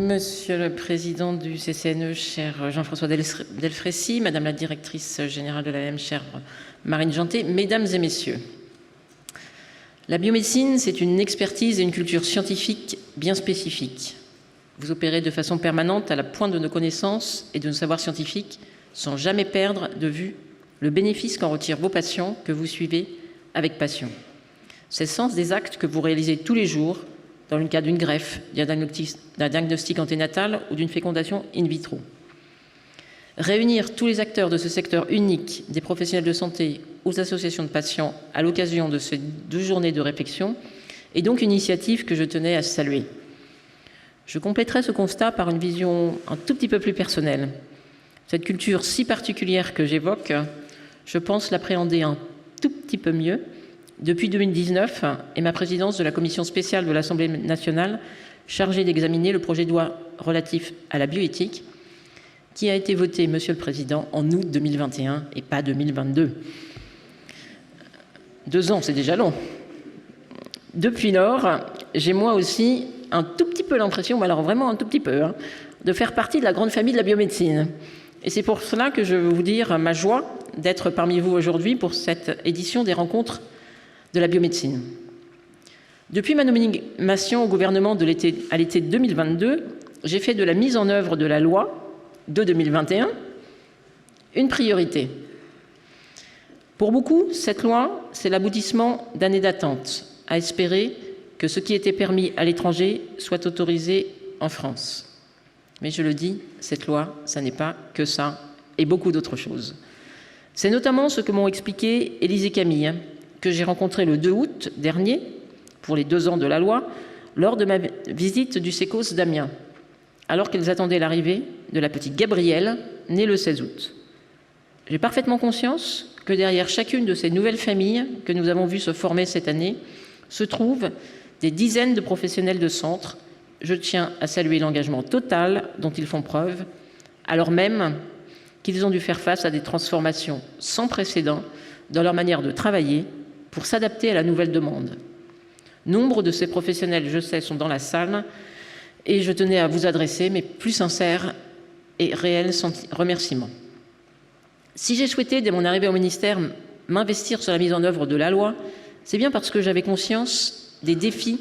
Monsieur le Président du CCNE, cher Jean-François Delfraissy, Madame la Directrice Générale de l'AM, chère Marine Janté, Mesdames et Messieurs, la biomédecine, c'est une expertise et une culture scientifique bien spécifiques. Vous opérez de façon permanente à la pointe de nos connaissances et de nos savoirs scientifiques sans jamais perdre de vue le bénéfice qu'en retirent vos patients que vous suivez avec passion. C'est le sens des actes que vous réalisez tous les jours dans le cas d'une greffe, d'un diagnostic anténatal ou d'une fécondation in vitro. Réunir tous les acteurs de ce secteur unique, des professionnels de santé aux associations de patients à l'occasion de ces 2 journées de réflexion est donc une initiative que je tenais à saluer. Je compléterai ce constat par une vision un tout petit peu plus personnelle. Cette culture si particulière que j'évoque, je pense l'appréhender un tout petit peu mieux depuis 2019 et ma présidence de la commission spéciale de l'Assemblée nationale chargée d'examiner le projet de loi relatif à la bioéthique qui a été voté, Monsieur le Président, en août 2021 et pas 2022. 2 ans, c'est déjà long. Depuis lors, j'ai moi aussi un tout petit peu l'impression, mais alors vraiment un tout petit peu, de faire partie de la grande famille de la biomédecine. Et c'est pour cela que je veux vous dire ma joie d'être parmi vous aujourd'hui pour cette édition des rencontres de la biomédecine. Depuis ma nomination au gouvernement à l'été 2022, j'ai fait de la mise en œuvre de la loi de 2021 une priorité. Pour beaucoup, cette loi, c'est l'aboutissement d'années d'attente, à espérer que ce qui était permis à l'étranger soit autorisé en France. Mais je le dis, cette loi, ça n'est pas que ça, et beaucoup d'autres choses. C'est notamment ce que m'ont expliqué Élise et Camille, que j'ai rencontré le 2 août dernier, pour les 2 ans de la loi, lors de ma visite du Sécos d'Amiens, alors qu'elles attendaient l'arrivée de la petite Gabrielle, née le 16 août. J'ai parfaitement conscience que derrière chacune de ces nouvelles familles que nous avons vues se former cette année, se trouvent des dizaines de professionnels de centres. Je tiens à saluer l'engagement total dont ils font preuve, alors même qu'ils ont dû faire face à des transformations sans précédent dans leur manière de travailler pour s'adapter à la nouvelle demande. Nombre de ces professionnels, je sais, sont dans la salle et je tenais à vous adresser mes plus sincères et réels remerciements. Si j'ai souhaité, dès mon arrivée au ministère, m'investir sur la mise en œuvre de la loi, c'est bien parce que j'avais conscience des défis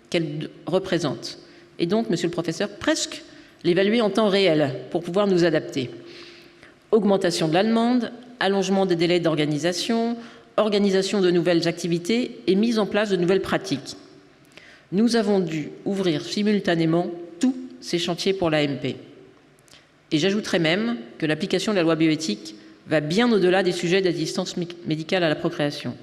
qu'elle représente. Et donc, monsieur le professeur, presque l'évaluer en temps réel pour pouvoir nous adapter. Augmentation de la demande, allongement des délais d'organisation, organisation de nouvelles activités et mise en place de nouvelles pratiques. Nous avons dû ouvrir simultanément tous ces chantiers pour l'AMP. Et j'ajouterais même que l'application de la loi bioéthique va bien au-delà des sujets d'assistance médicale à la procréation.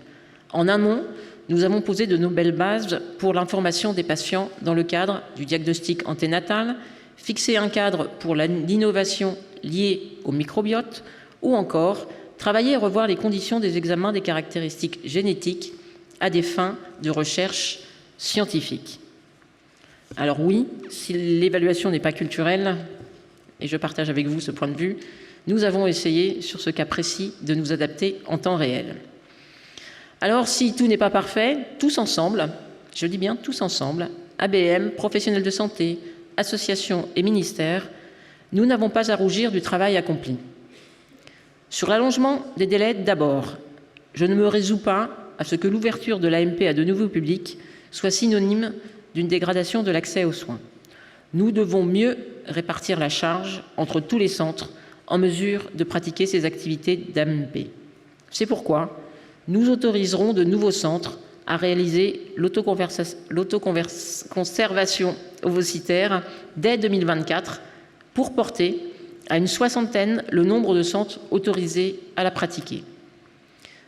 En amont, nous avons posé de nouvelles bases pour l'information des patients dans le cadre du diagnostic anténatal, fixé un cadre pour l'innovation liée au microbiote, ou encore travailler et revoir les conditions des examens des caractéristiques génétiques à des fins de recherche scientifique. Alors oui, si l'évaluation n'est pas culturelle, et je partage avec vous ce point de vue, nous avons essayé, sur ce cas précis, de nous adapter en temps réel. Alors, si tout n'est pas parfait, tous ensemble, je dis bien tous ensemble, ABM, professionnels de santé, associations et ministères, nous n'avons pas à rougir du travail accompli. Sur l'allongement des délais d'abord, je ne me résous pas à ce que l'ouverture de l'AMP à de nouveaux publics soit synonyme d'une dégradation de l'accès aux soins. Nous devons mieux répartir la charge entre tous les centres en mesure de pratiquer ces activités d'AMP. C'est pourquoi nous autoriserons de nouveaux centres à réaliser l'autoconservation ovocytaire dès 2024 pour porter à une 60aine le nombre de centres autorisés à la pratiquer.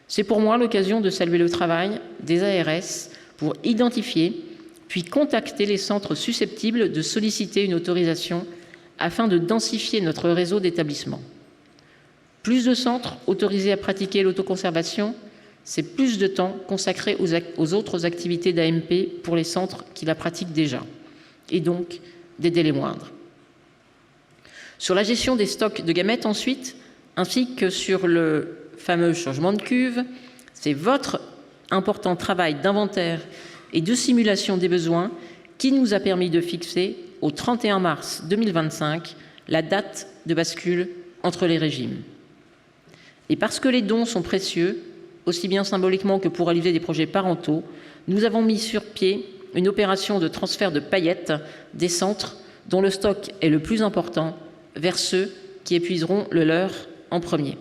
C'est pour moi l'occasion de saluer le travail des ARS pour identifier puis contacter les centres susceptibles de solliciter une autorisation afin de densifier notre réseau d'établissements. Plus de centres autorisés à pratiquer l'autoconservation, c'est plus de temps consacré aux autres activités d'AMP pour les centres qui la pratiquent déjà, et donc des délais moindres. Sur la gestion des stocks de gamètes ensuite, ainsi que sur le fameux changement de cuve, c'est votre important travail d'inventaire et de simulation des besoins qui nous a permis de fixer au 31 mars 2025 la date de bascule entre les régimes. Et parce que les dons sont précieux, aussi bien symboliquement que pour réaliser des projets parentaux, nous avons mis sur pied une opération de transfert de paillettes des centres dont le stock est le plus important vers ceux qui épuiseront le leur en premier.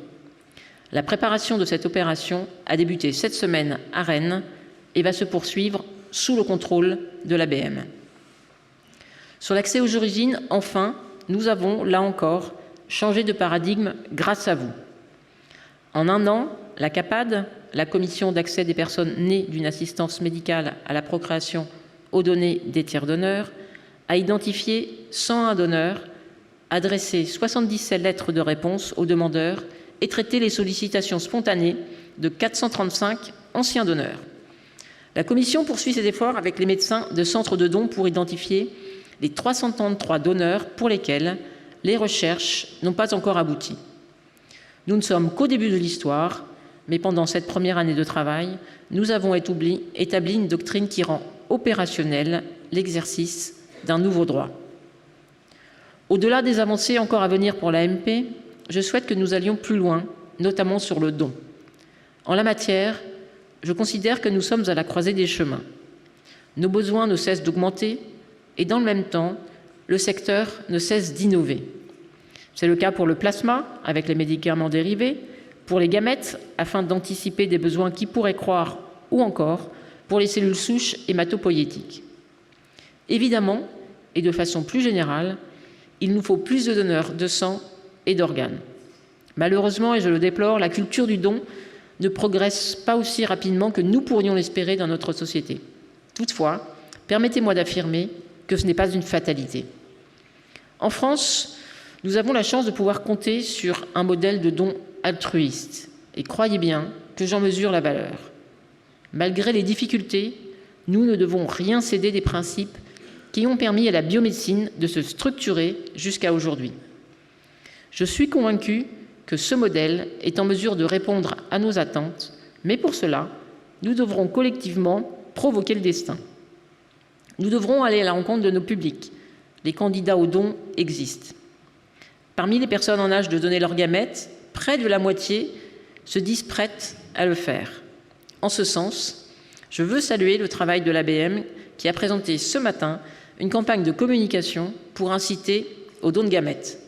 La préparation de cette opération a débuté cette semaine à Rennes et va se poursuivre sous le contrôle de l'ABM. Sur l'accès aux origines, enfin, nous avons, là encore, changé de paradigme grâce à vous. En un an, la CAPAD, la Commission d'accès des personnes nées d'une assistance médicale à la procréation aux données des tiers donneurs, a identifié 101 donneurs, adressé 77 lettres de réponse aux demandeurs et traité les sollicitations spontanées de 435 anciens donneurs. La Commission poursuit ses efforts avec les médecins de centres de dons pour identifier les 333 donneurs pour lesquels les recherches n'ont pas encore abouti. Nous ne sommes qu'au début de l'histoire, mais pendant cette première année de travail, nous avons établi une doctrine qui rend opérationnel l'exercice d'un nouveau droit. Au-delà des avancées encore à venir pour l'AMP, je souhaite que nous allions plus loin, notamment sur le don. En la matière, je considère que nous sommes à la croisée des chemins. Nos besoins ne cessent d'augmenter et dans le même temps, le secteur ne cesse d'innover. C'est le cas pour le plasma, avec les médicaments dérivés, pour les gamètes, afin d'anticiper des besoins qui pourraient croître, ou encore pour les cellules souches hématopoïétiques. Évidemment, et de façon plus générale, il nous faut plus de donneurs de sang et d'organes. Malheureusement, et je le déplore, la culture du don ne progresse pas aussi rapidement que nous pourrions l'espérer dans notre société. Toutefois, permettez-moi d'affirmer que ce n'est pas une fatalité. En France, nous avons la chance de pouvoir compter sur un modèle de don altruiste. Et croyez bien que j'en mesure la valeur. Malgré les difficultés, nous ne devons rien céder des principes qui ont permis à la biomédecine de se structurer jusqu'à aujourd'hui. Je suis convaincue que ce modèle est en mesure de répondre à nos attentes, mais pour cela, nous devrons collectivement provoquer le destin. Nous devrons aller à la rencontre de nos publics. Les candidats aux dons existent. Parmi les personnes en âge de donner leurs gamètes, près de la moitié se disent prêtes à le faire. En ce sens, je veux saluer le travail de l'ABM qui a présenté ce matin une campagne de communication pour inciter aux dons de gamètes,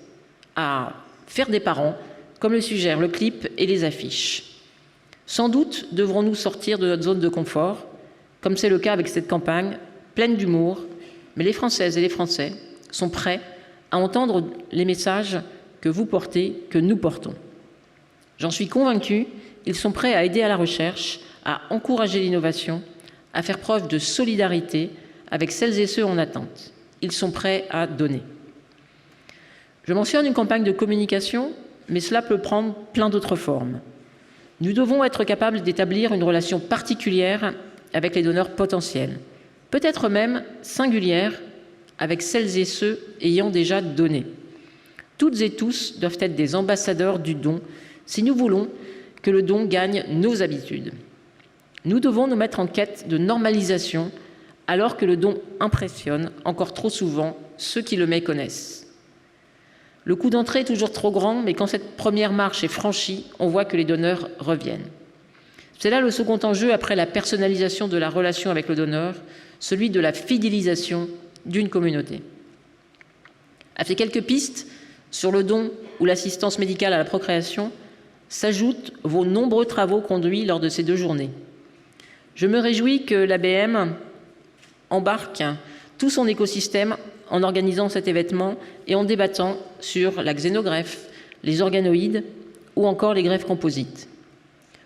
à faire des parents, comme le suggèrent le clip et les affiches. Sans doute devrons-nous sortir de notre zone de confort, comme c'est le cas avec cette campagne, pleine d'humour, mais les Françaises et les Français sont prêts à entendre les messages que vous portez, que nous portons. J'en suis convaincue, ils sont prêts à aider à la recherche, à encourager l'innovation, à faire preuve de solidarité avec celles et ceux en attente. Ils sont prêts à donner. Je mentionne une campagne de communication, mais cela peut prendre plein d'autres formes. Nous devons être capables d'établir une relation particulière avec les donneurs potentiels, peut-être même singulière avec celles et ceux ayant déjà donné. Toutes et tous doivent être des ambassadeurs du don si nous voulons que le don gagne nos habitudes. Nous devons nous mettre en quête de normalisation alors que le don impressionne encore trop souvent ceux qui le méconnaissent. Le coût d'entrée est toujours trop grand, mais quand cette première marche est franchie, on voit que les donneurs reviennent. C'est là le second enjeu après la personnalisation de la relation avec le donneur, celui de la fidélisation d'une communauté. À ces quelques pistes sur le don ou l'assistance médicale à la procréation s'ajoutent vos nombreux travaux conduits lors de ces 2 journées. Je me réjouis que l'ABM embarque tout son écosystème en organisant cet événement et en débattant sur la xénogreffe, les organoïdes ou encore les greffes composites.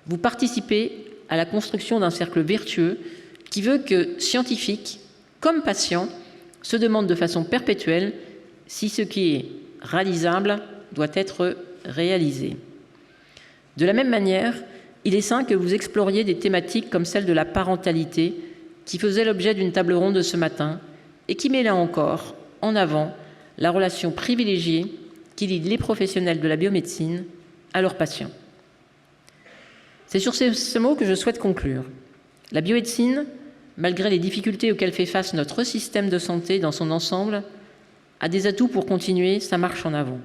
Vous participez à la construction d'un cercle vertueux qui veut que scientifiques comme patients se demandent de façon perpétuelle si ce qui est réalisable doit être réalisé. De la même manière, il est sain que vous exploriez des thématiques comme celle de la parentalité qui faisait l'objet d'une table ronde de ce matin et qui met là encore en avant la relation privilégiée qui lie les professionnels de la biomédecine à leurs patients. C'est sur ce mot que je souhaite conclure. La biomédecine, malgré les difficultés auxquelles fait face notre système de santé dans son ensemble, a des atouts pour continuer sa marche en avant.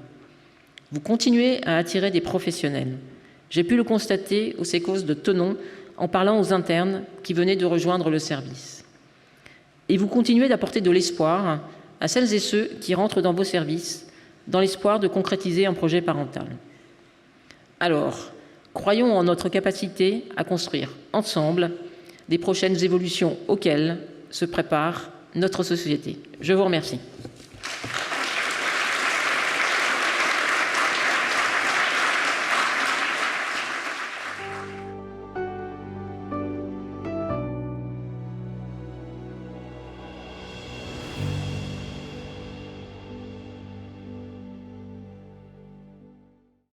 Vous continuez à attirer des professionnels. J'ai pu le constater au Sécos de Thonon en parlant aux internes qui venaient de rejoindre le service. Et vous continuez d'apporter de l'espoir à celles et ceux qui rentrent dans vos services, dans l'espoir de concrétiser un projet parental. Alors, croyons en notre capacité à construire ensemble des prochaines évolutions auxquelles se prépare notre société. Je vous remercie.